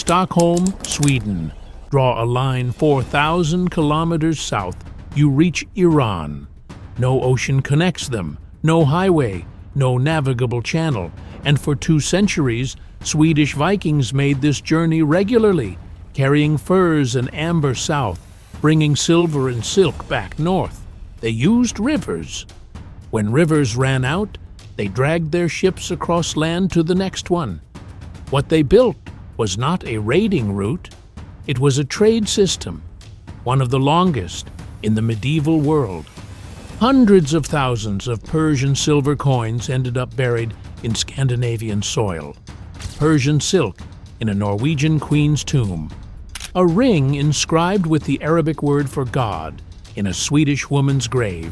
Stockholm, Sweden, draw a line 4,000 kilometers south, you reach Iran. No ocean connects them, no highway, no navigable channel, and for 2 centuries, Swedish Vikings made this journey regularly, carrying furs and amber south, bringing silver and silk back north. They used rivers. When rivers ran out, they dragged their ships across land to the next one. What they built was not a raiding route, it was a trade system, one of the longest in the medieval world. Hundreds of thousands of Persian silver coins ended up buried in Scandinavian soil. Persian silk in a Norwegian queen's tomb. A ring inscribed with the Arabic word for God in a Swedish woman's grave.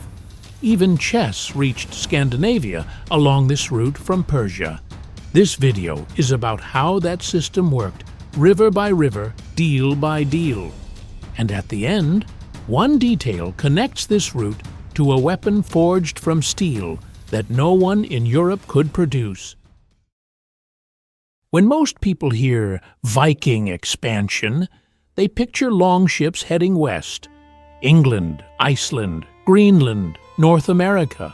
Even chess reached Scandinavia along this route from Persia. This video is about how that system worked, river by river, deal by deal. And at the end, one detail connects this route to a weapon forged from steel that no one in Europe could produce. When most people hear Viking expansion, they picture long ships heading west, England, Iceland, Greenland, North America.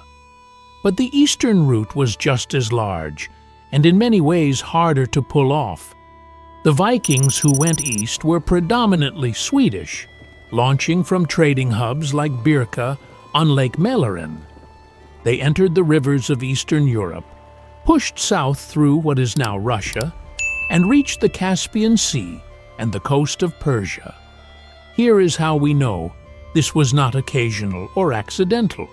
But the eastern route was just as large, and in many ways harder to pull off. The Vikings who went east were predominantly Swedish, launching from trading hubs like Birka on Lake Mälaren. They entered the rivers of Eastern Europe, pushed south through what is now Russia, and reached the Caspian Sea and the coast of Persia. Here is how we know this was not occasional or accidental.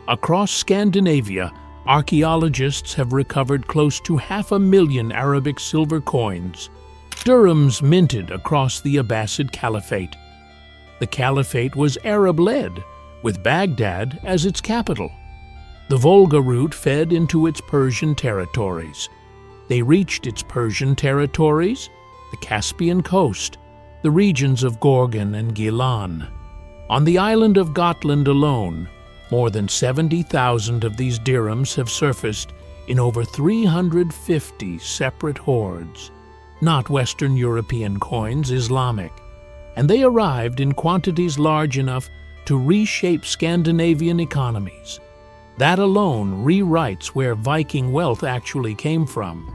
Across Scandinavia, archaeologists have recovered close to 500,000 Arabic silver coins, dirhams minted across the Abbasid Caliphate. The Caliphate was Arab-led, with Baghdad as its capital. The Volga route fed into its Persian territories. They reached its Persian territories, the Caspian coast, the regions of Gorgan and Gilan. On the island of Gotland alone, more than 70,000 of these dirhams have surfaced in over 350 separate hoards, not Western European coins, Islamic, and they arrived in quantities large enough to reshape Scandinavian economies. That alone rewrites where Viking wealth actually came from.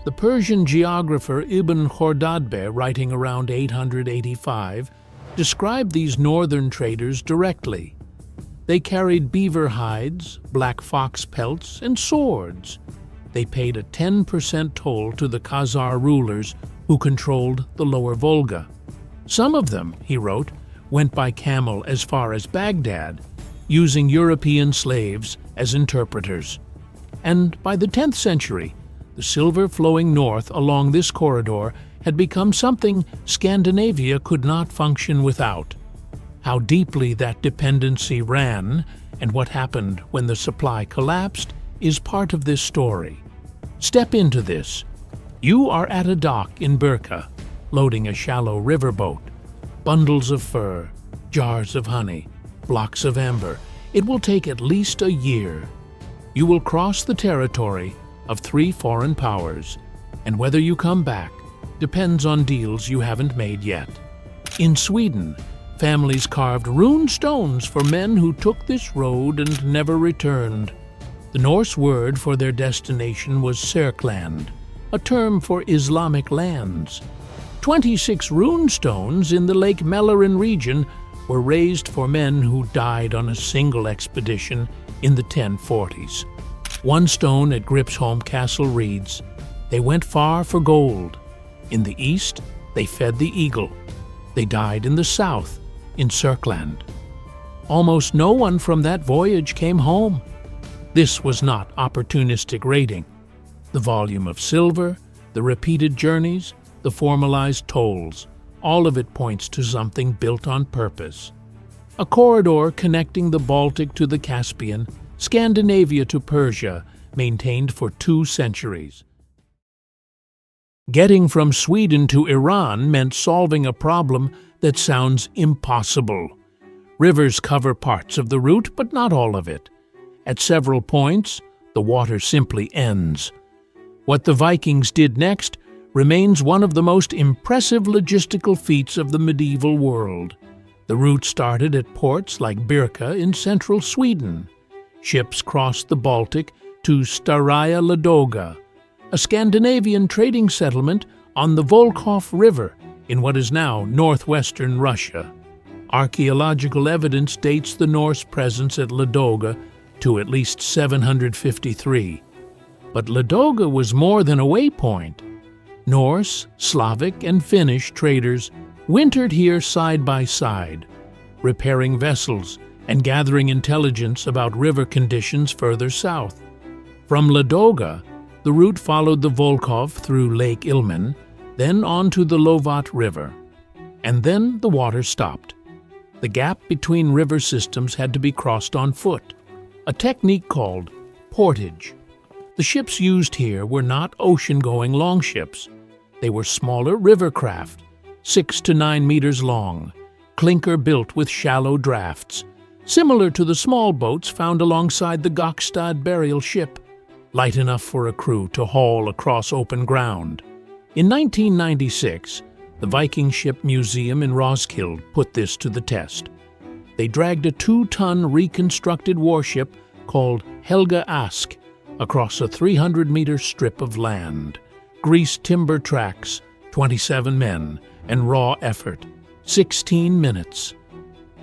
The Persian geographer Ibn Khordadbeh, writing around 885, described these northern traders directly. They carried beaver hides, black fox pelts, and swords. They paid a 10% toll to the Khazar rulers who controlled the lower Volga. Some of them, he wrote, went by camel as far as Baghdad, using European slaves as interpreters. And by the 10th century, the silver flowing north along this corridor had become something Scandinavia could not function without. How deeply that dependency ran and what happened when the supply collapsed is part of this story. Step into this. You are at a dock in Birka, loading a shallow riverboat. Bundles of fur, jars of honey, blocks of amber. It will take at least a year. You will cross the territory of 3 foreign powers, and whether you come back depends on deals you haven't made yet. In Sweden, families carved rune stones for men who took this road and never returned. The Norse word for their destination was Sörkland, a term for Islamic lands. 26 rune stones in the Lake Mälaren region were raised for men who died on a single expedition in the 1040s. One stone at Gripsholm Castle reads, "They went far for gold. In the east, they fed the eagle. They died in the south, in Sörkland." Almost no one from that voyage came home. This was not opportunistic raiding. The volume of silver, the repeated journeys, the formalized tolls, all of it points to something built on purpose. A corridor connecting the Baltic to the Caspian, Scandinavia to Persia, maintained for 2 centuries. Getting from Sweden to Iran meant solving a problem that sounds impossible. Rivers cover parts of the route, but not all of it. At several points, the water simply ends. What the Vikings did next remains one of the most impressive logistical feats of the medieval world. The route started at ports like Birka in central Sweden. Ships crossed the Baltic to Staraya Ladoga, a Scandinavian trading settlement on the Volga River in what is now northwestern Russia. Archaeological evidence dates the Norse presence at Ladoga to at least 753. But Ladoga was more than a waypoint. Norse, Slavic, and Finnish traders wintered here side by side, repairing vessels and gathering intelligence about river conditions further south. From Ladoga, the route followed the Volga through Lake Ilmen, then on to the Lovat River. And then the water stopped. The gap between river systems had to be crossed on foot, a technique called portage. The ships used here were not ocean-going longships. They were smaller river craft, 6 to 9 meters long, clinker-built with shallow drafts, similar to the small boats found alongside the Gokstad burial ship, light enough for a crew to haul across open ground. In 1996, the Viking Ship Museum in Roskilde put this to the test. They dragged a 2-ton reconstructed warship called Helga Ask across a 300-meter strip of land. Greased timber tracks, 27 men, and raw effort, 16 minutes.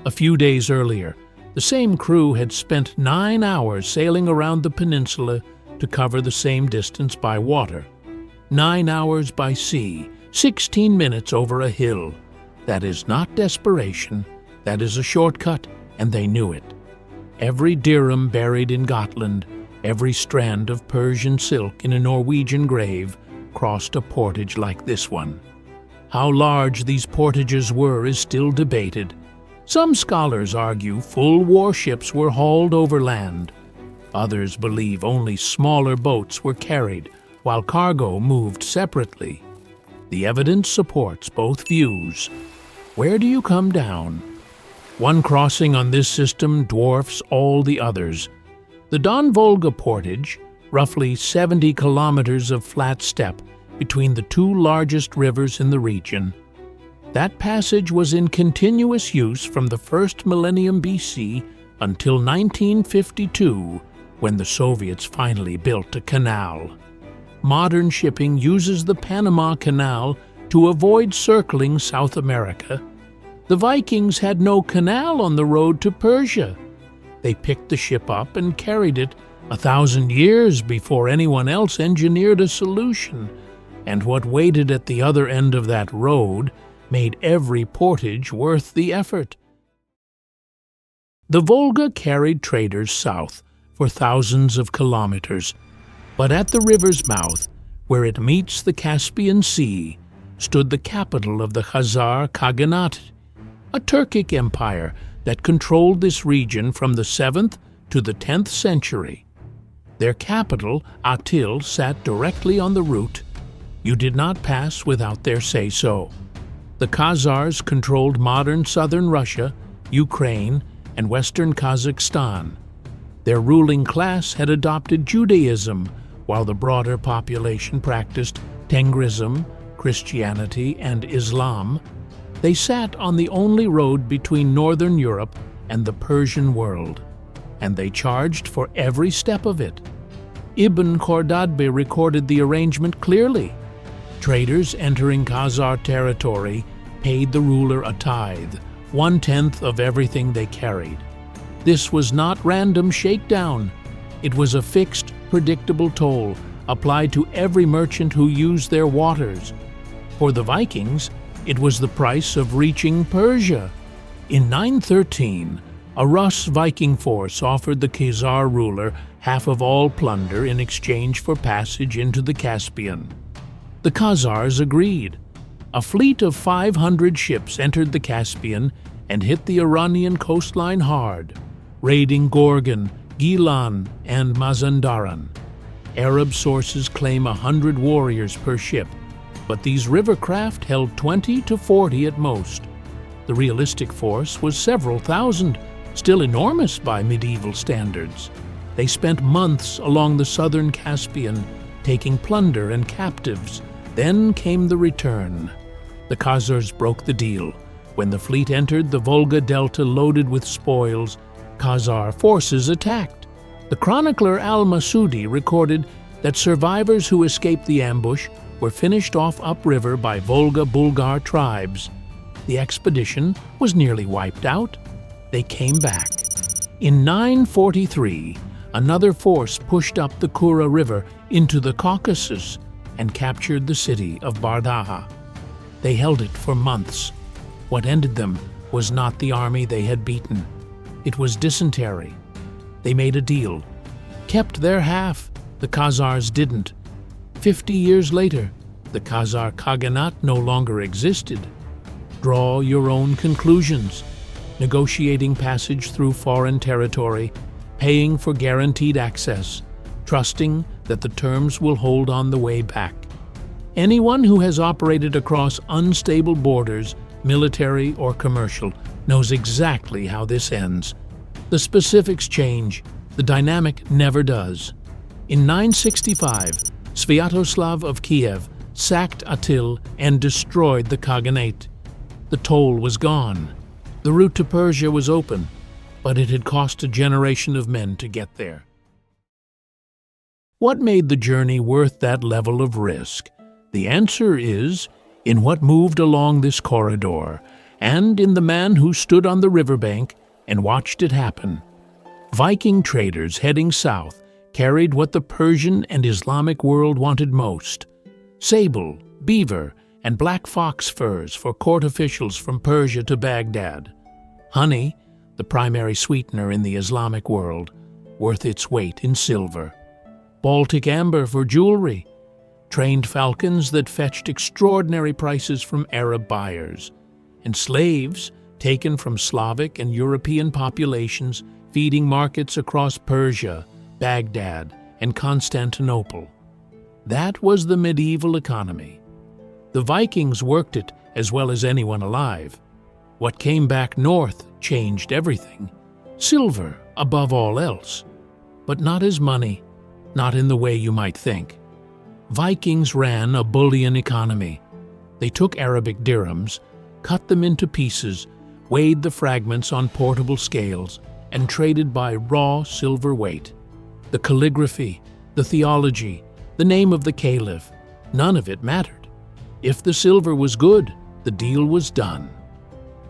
A few days earlier, the same crew had spent 9 hours sailing around the peninsula to cover the same distance by water. 9 hours by sea, 16 minutes over a hill. That is not desperation. That is a shortcut, and they knew it. Every dirham buried in Gotland, every strand of Persian silk in a Norwegian grave crossed a portage like this one. How large these portages were is still debated. Some scholars argue full warships were hauled overland. Others believe only smaller boats were carried, while cargo moved separately. The evidence supports both views. Where do you come down? One crossing on this system dwarfs all the others. The Don-Volga portage, roughly 70 kilometers of flat steppe between the two largest rivers in the region. That passage was in continuous use from the first millennium BC until 1952, when the Soviets finally built a canal. Modern shipping uses the Panama Canal to avoid circling South America. The Vikings had no canal on the road to Persia. They picked the ship up and carried it 1,000 years before anyone else engineered a solution, and what waited at the other end of that road made every portage worth the effort. The Volga carried traders south for thousands of kilometers, but at the river's mouth, where it meets the Caspian Sea, stood the capital of the Khazar Khaganate, a Turkic empire that controlled this region from the 7th to the 10th century. Their capital, Atil, sat directly on the route. You did not pass without their say-so. The Khazars controlled modern southern Russia, Ukraine, and western Kazakhstan. Their ruling class had adopted Judaism, while the broader population practiced Tengrism, Christianity, and Islam. They sat on the only road between northern Europe and the Persian world, and they charged for every step of it. Ibn Khordadbeh recorded the arrangement clearly. Traders entering Khazar territory paid the ruler a tithe, 1/10 of everything they carried. This was not random shakedown. It was a fixed, predictable toll applied to every merchant who used their waters. For the Vikings, it was the price of reaching Persia. In 913, a Rus Viking force offered the Khazar ruler half of all plunder in exchange for passage into the Caspian. The Khazars agreed. A fleet of 500 ships entered the Caspian and hit the Iranian coastline hard, raiding Gorgan, Gilan, and Mazandaran. Arab sources claim 100 warriors per ship, but these river craft held 20 to 40 at most. The realistic force was several thousand, still enormous by medieval standards. They spent months along the southern Caspian, taking plunder and captives, Then came the return. The Khazars broke the deal. When the fleet entered the Volga Delta loaded with spoils, Khazar forces attacked. The chronicler Al-Masudi recorded that survivors who escaped the ambush were finished off upriver by Volga Bulgar tribes. The expedition was nearly wiped out. They came back. In 943, another force pushed up the Kura River into the Caucasus and captured the city of Bardaha. They held it for months. What ended them was not the army they had beaten. It was dysentery. They made a deal. Kept their half. The Khazars didn't. 50 years later, the Khazar Khaganate no longer existed. Draw your own conclusions. Negotiating passage through foreign territory, paying for guaranteed access, trusting that the terms will hold on the way back. Anyone who has operated across unstable borders, military or commercial, knows exactly how this ends. The specifics change. The dynamic never does. In 965, Sviatoslav of Kiev sacked Atil and destroyed the Khaganate. The toll was gone. The route to Persia was open, but it had cost a generation of men to get there. What made the journey worth that level of risk? The answer is in what moved along this corridor, and in the man who stood on the riverbank and watched it happen. Viking traders heading south carried what the Persian and Islamic world wanted most: sable, beaver, and black fox furs for court officials from Persia to Baghdad. Honey, the primary sweetener in the Islamic world, worth its weight in silver. Baltic amber for jewelry. Trained falcons that fetched extraordinary prices from Arab buyers. And slaves taken from Slavic and European populations feeding markets across Persia, Baghdad, and Constantinople. That was the medieval economy. The Vikings worked it as well as anyone alive. What came back north changed everything. Silver above all else. But not as money, not in the way you might think. Vikings ran a bullion economy. They took Arabic dirhams, cut them into pieces, weighed the fragments on portable scales, and traded by raw silver weight. The calligraphy, the theology, the name of the caliph, none of it mattered. If the silver was good, the deal was done.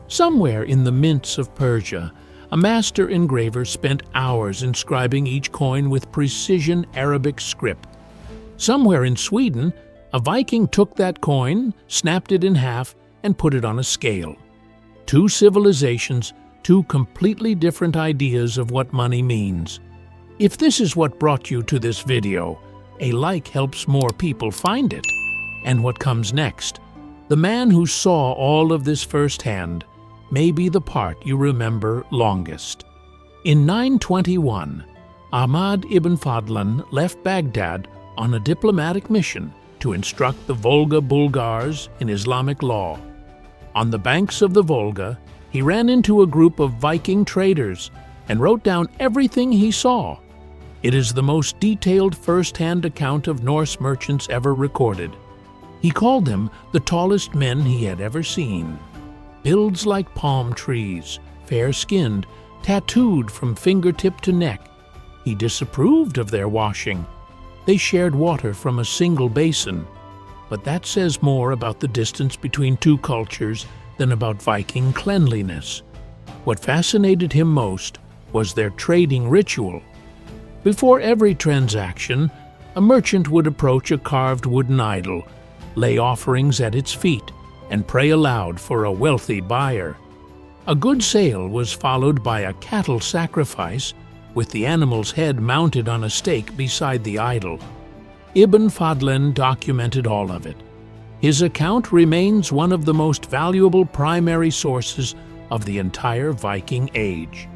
Somewhere in the mints of Persia, a master engraver spent hours inscribing each coin with precision Arabic script. Somewhere in Sweden, a Viking took that coin, snapped it in half, and put it on a scale. Two civilizations, two completely different ideas of what money means. If this is what brought you to this video, a like helps more people find it. And what comes next? The man who saw all of this firsthand may be the part you remember longest. In 921, Ahmad ibn Fadlan left Baghdad on a diplomatic mission to instruct the Volga Bulgars in Islamic law. On the banks of the Volga, he ran into a group of Viking traders and wrote down everything he saw. It is the most detailed first-hand account of Norse merchants ever recorded. He called them the tallest men he had ever seen. Builds like palm trees, fair-skinned, tattooed from fingertip to neck. He disapproved of their washing. They shared water from a single basin. But that says more about the distance between two cultures than about Viking cleanliness. What fascinated him most was their trading ritual. Before every transaction, a merchant would approach a carved wooden idol, lay offerings at its feet, and pray aloud for a wealthy buyer. A good sale was followed by a cattle sacrifice, with the animal's head mounted on a stake beside the idol. Ibn Fadlan documented all of it. His account remains one of the most valuable primary sources of the entire Viking Age.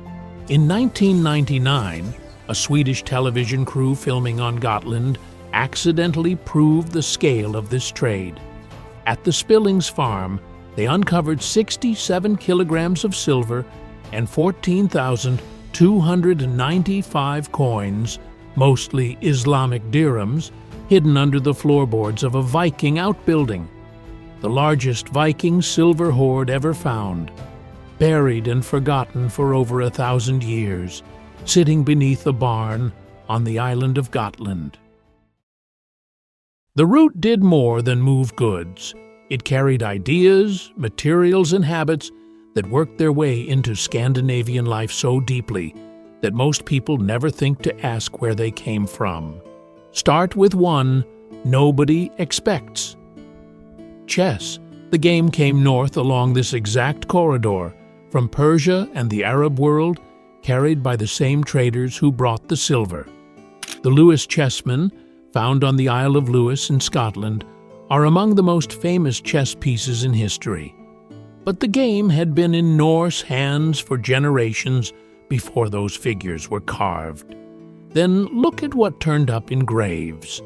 In 1999, a Swedish television crew filming on Gotland accidentally proved the scale of this trade. At the Spillings farm, they uncovered 67 kilograms of silver and 14,295 coins, mostly Islamic dirhams, hidden under the floorboards of a Viking outbuilding, the largest Viking silver hoard ever found, buried and forgotten for over 1,000 years, sitting beneath a barn on the island of Gotland. The route did more than move goods. It carried ideas, materials, and habits that worked their way into Scandinavian life so deeply that most people never think to ask where they came from. Start with one nobody expects. Chess. The game came north along this exact corridor from Persia and the Arab world, carried by the same traders who brought the silver. The Lewis chessmen, found on the Isle of Lewis in Scotland, are among the most famous chess pieces in history. But the game had been in Norse hands for generations before those figures were carved. Then look at what turned up in graves.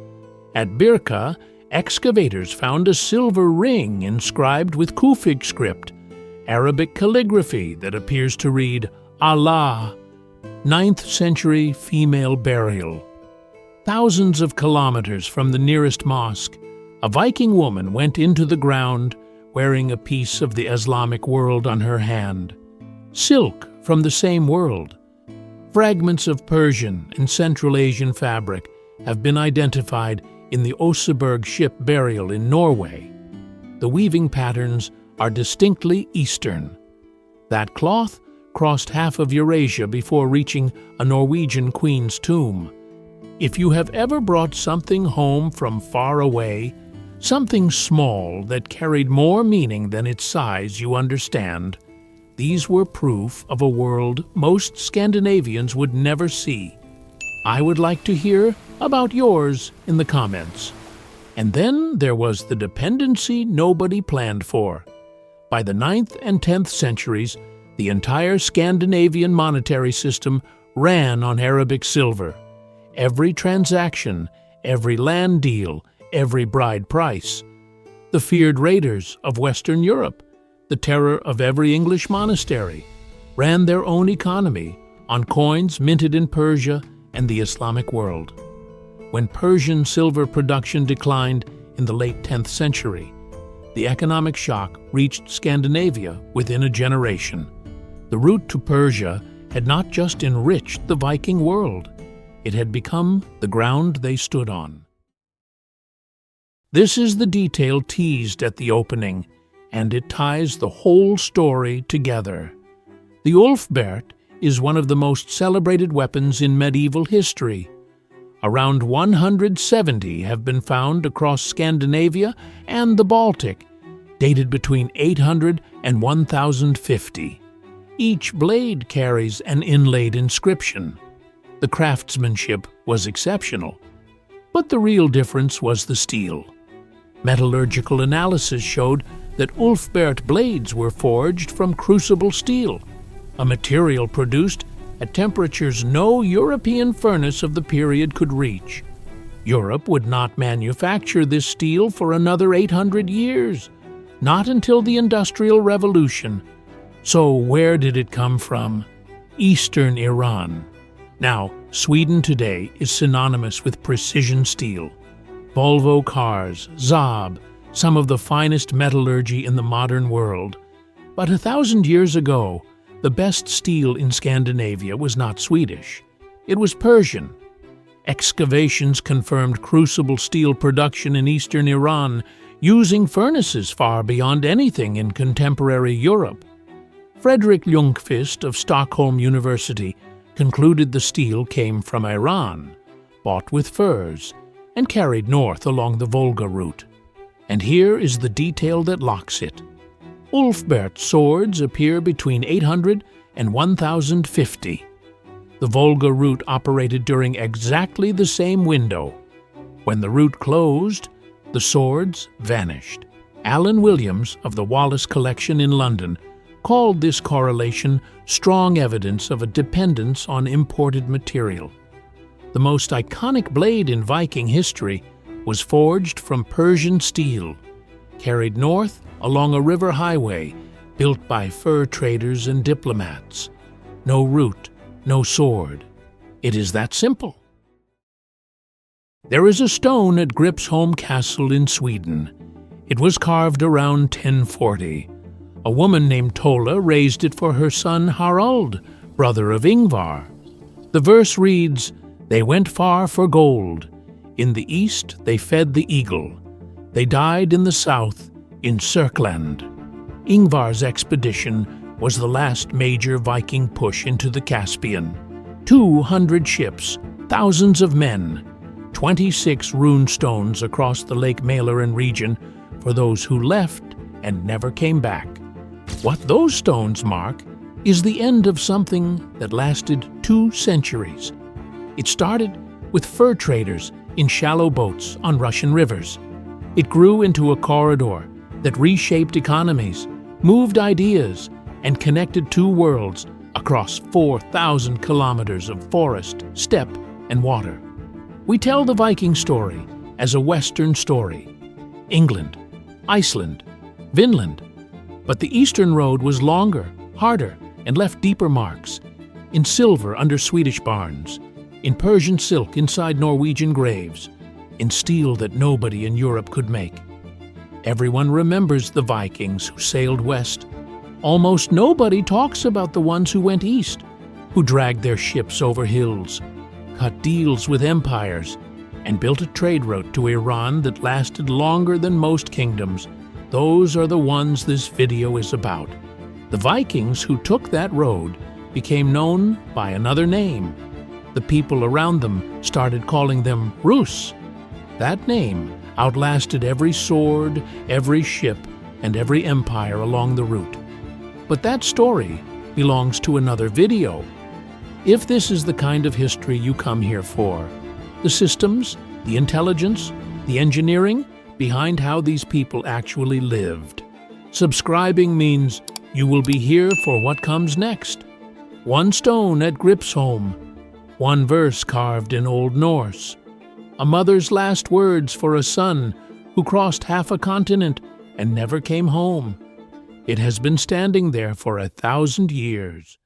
At Birka, excavators found a silver ring inscribed with Kufik script, Arabic calligraphy that appears to read Allah, 9th century female burial. Thousands of kilometers from the nearest mosque, a Viking woman went into the ground wearing a piece of the Islamic world on her hand. Silk from the same world. Fragments of Persian and Central Asian fabric have been identified in the Ulfberht ship burial in Norway. The weaving patterns are distinctly Eastern. That cloth crossed half of Eurasia before reaching a Norwegian queen's tomb. If you have ever brought something home from far away, something small that carried more meaning than its size, you understand, these were proof of a world most Scandinavians would never see. I would like to hear about yours in the comments. And then there was the dependency nobody planned for. By the 9th and 10th centuries, the entire Scandinavian monetary system ran on Arabic silver. Every transaction, every land deal, every bride price. The feared raiders of Western Europe, the terror of every English monastery, ran their own economy on coins minted in Persia and the Islamic world. When Persian silver production declined in the late 10th century, the economic shock reached Scandinavia within a generation. The route to Persia had not just enriched the Viking world, it had become the ground they stood on. This is the detail teased at the opening, and it ties the whole story together. The Ulfberht is one of the most celebrated weapons in medieval history. Around 170 have been found across Scandinavia and the Baltic, dated between 800 and 1050. Each blade carries an inlaid inscription. The craftsmanship was exceptional, but the real difference was the steel. Metallurgical analysis showed that Ulfberht blades were forged from crucible steel, a material produced at temperatures no European furnace of the period could reach. Europe would not manufacture this steel for another 800 years, not until the Industrial Revolution. So where did it come from? Eastern Iran. Now, Sweden today is synonymous with precision steel. Volvo cars, Saab, some of the finest metallurgy in the modern world. But 1,000 years ago, the best steel in Scandinavia was not Swedish. It was Persian. Excavations confirmed crucible steel production in eastern Iran, using furnaces far beyond anything in contemporary Europe. Fredrik Ljungqvist of Stockholm University concluded the steel came from Iran, bought with furs, and carried north along the Volga route. And here is the detail that locks it. Ulfberht swords appear between 800 and 1050. The Volga route operated during exactly the same window. When the route closed, the swords vanished. Alan Williams of the Wallace Collection in London called this correlation strong evidence of a dependence on imported material. The most iconic blade in Viking history was forged from Persian steel, carried north along a river highway built by fur traders and diplomats. No route, no sword. It is that simple. There is a stone at Gripsholm Castle in Sweden. It was carved around 1040. A woman named Tola raised it for her son Harald, brother of Ingvar. The verse reads, "They went far for gold. In the east they fed the eagle. They died in the south, in Sörkland." Ingvar's expedition was the last major Viking push into the Caspian. 200 ships, thousands of men, 26 rune stones across the Lake Mälaren region for those who left and never came back. What those stones mark is the end of something that lasted 2 centuries. It started with fur traders in shallow boats on Russian rivers. It grew into a corridor that reshaped economies, moved ideas, and connected 2 worlds across 4,000 kilometers of forest, steppe, and water. We tell the Viking story as a Western story. England, Iceland, Vinland. But the Eastern road was longer, harder, and left deeper marks. In silver under Swedish barns, in Persian silk inside Norwegian graves, in steel that nobody in Europe could make. Everyone remembers the Vikings who sailed west. Almost nobody talks about the ones who went east, who dragged their ships over hills, cut deals with empires, and built a trade route to Iran that lasted longer than most kingdoms. Those are the ones this video is about. The Vikings who took that road became known by another name. The people around them started calling them Rus. That name outlasted every sword, every ship, and every empire along the route. But that story belongs to another video. If this is the kind of history you come here for, the systems, the intelligence, the engineering behind how these people actually lived, subscribing means you will be here for what comes next. 1 stone at Gripsholm, 1 verse carved in Old Norse, a mother's last words for a son who crossed half a continent and never came home. It has been standing there for 1,000 years.